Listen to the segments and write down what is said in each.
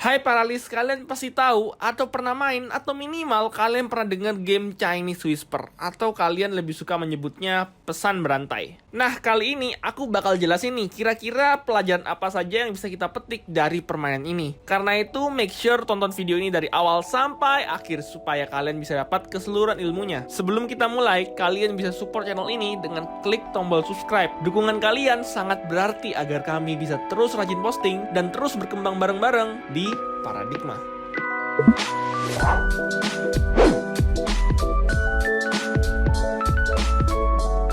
Hai paralis, kalian pasti tahu atau pernah main atau minimal kalian pernah dengar game Chinese Whisper atau kalian lebih suka menyebutnya pesan berantai. Nah, kali ini aku bakal jelasin nih kira-kira pelajaran apa saja yang bisa kita petik dari permainan ini. Karena itu make sure tonton video ini dari awal sampai akhir supaya kalian bisa dapat keseluruhan ilmunya. Sebelum kita mulai, kalian bisa support channel ini dengan klik tombol subscribe. Dukungan kalian sangat berarti agar kami bisa terus rajin posting dan terus berkembang bareng-bareng di Paradigma.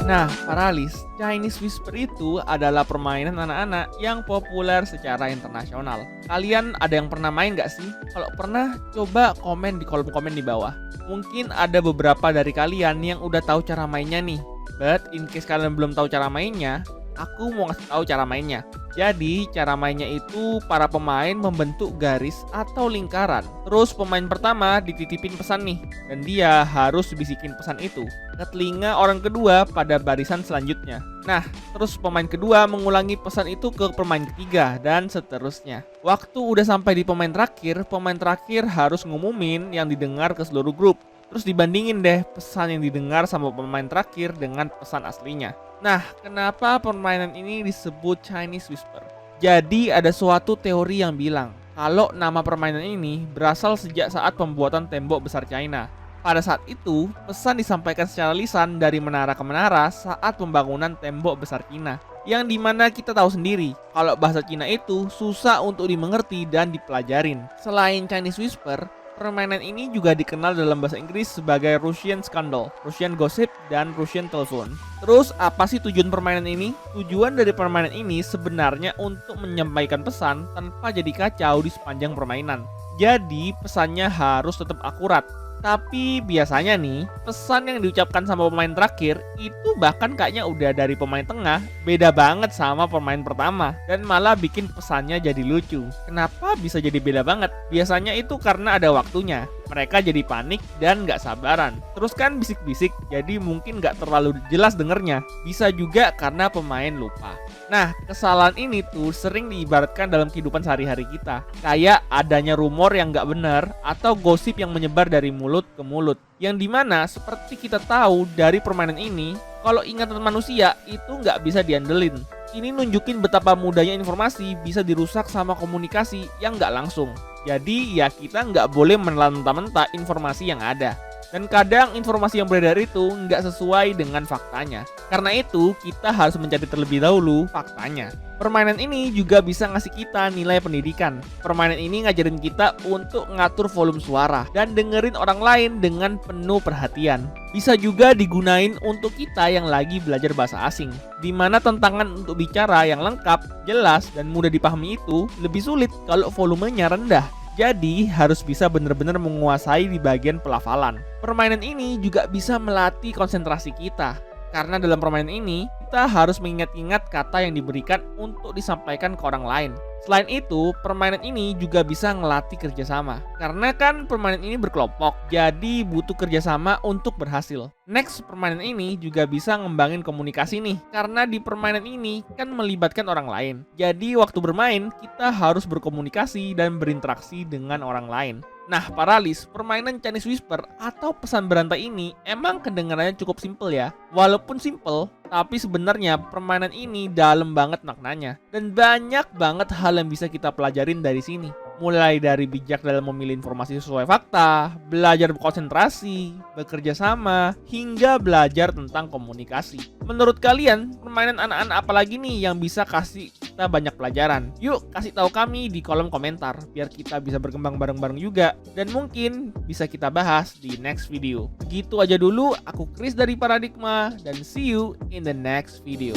Nah, paralis, Chinese Whisper itu adalah permainan anak-anak yang populer secara internasional. Kalian ada yang pernah main gak sih? Kalau pernah, coba komen di kolom komen di bawah. Mungkin ada beberapa dari kalian yang udah tahu cara mainnya nih. But in case kalian belum tahu cara mainnya, aku mau ngasih tahu cara mainnya. Jadi, cara mainnya itu para pemain membentuk garis atau lingkaran. Terus pemain pertama dititipin pesan nih, dan dia harus bisikin pesan itu ke telinga orang kedua pada barisan selanjutnya. Nah, terus pemain kedua mengulangi pesan itu ke pemain ketiga, dan seterusnya. Waktu udah sampai di pemain terakhir harus ngumumin yang didengar ke seluruh grup. Terus dibandingin deh pesan yang didengar sama pemain terakhir dengan pesan aslinya. Nah, kenapa permainan ini disebut Chinese Whisper? Jadi ada suatu teori yang bilang kalau nama permainan ini berasal sejak saat pembuatan tembok besar China. Pada saat itu, pesan disampaikan secara lisan dari menara ke menara saat pembangunan tembok besar China. Yang dimana kita tahu sendiri, kalau bahasa Cina itu susah untuk dimengerti dan dipelajarin. Selain Chinese Whisper, permainan ini juga dikenal dalam bahasa Inggris sebagai Russian Scandal, Russian Gossip, dan Russian Telephone. Terus apa sih tujuan permainan ini? Tujuan dari permainan ini sebenarnya untuk menyampaikan pesan tanpa jadi kacau di sepanjang permainan. Jadi pesannya harus tetap akurat. Tapi biasanya nih, pesan yang diucapkan sama pemain terakhir itu bahkan kayaknya udah dari pemain tengah, beda banget sama pemain pertama, dan malah bikin pesannya jadi lucu. Kenapa bisa jadi beda banget? Biasanya itu karena ada waktunya. Mereka jadi panik dan gak sabaran. Terus kan bisik-bisik, jadi mungkin gak terlalu jelas dengernya. Bisa juga karena pemain lupa. Nah, kesalahan ini tuh sering diibaratkan dalam kehidupan sehari-hari kita. Kayak adanya rumor yang gak benar atau gosip yang menyebar dari mulut ke mulut. Yang dimana seperti kita tahu dari permainan ini, kalau ingatan manusia itu gak bisa diandelin. Ini nunjukin betapa mudahnya informasi bisa dirusak sama komunikasi yang gak langsung. Jadi ya kita nggak boleh menelan mentah-mentah informasi yang ada. Dan kadang informasi yang beredar itu nggak sesuai dengan faktanya. Karena itu kita harus mencari terlebih dahulu faktanya. Permainan ini juga bisa ngasih kita nilai pendidikan. Permainan ini ngajarin kita untuk ngatur volume suara dan dengerin orang lain dengan penuh perhatian. Bisa juga digunain untuk kita yang lagi belajar bahasa asing, di mana tantangan untuk bicara yang lengkap, jelas, dan mudah dipahami itu lebih sulit kalau volumenya rendah. Jadi harus bisa benar-benar menguasai di bagian pelafalan. Permainan ini juga bisa melatih konsentrasi kita. Karena dalam permainan ini, kita harus mengingat-ingat kata yang diberikan untuk disampaikan ke orang lain. Selain itu, permainan ini juga bisa ngelatih kerjasama. Karena kan permainan ini berkelompok, jadi butuh kerjasama untuk berhasil. Next, permainan ini juga bisa ngembangin komunikasi nih. Karena di permainan ini kan melibatkan orang lain. Jadi waktu bermain, kita harus berkomunikasi dan berinteraksi dengan orang lain. Nah, paralis, permainan Chinese Whisper atau pesan berantai ini emang kedengarannya cukup simple ya. Walaupun simple, tapi sebenarnya permainan ini dalam banget maknanya. Dan banyak banget hal yang bisa kita pelajarin dari sini. Mulai dari bijak dalam memilih informasi sesuai fakta, belajar berkonsentrasi, bekerja sama, hingga belajar tentang komunikasi. Menurut kalian, permainan anak-anak apa lagi nih yang bisa kasih kita banyak pelajaran? Yuk, kasih tahu kami di kolom komentar, biar kita bisa berkembang bareng-bareng juga. Dan mungkin bisa kita bahas di next video. Begitu aja dulu, aku Chris dari Paradigma, dan see you in the next video.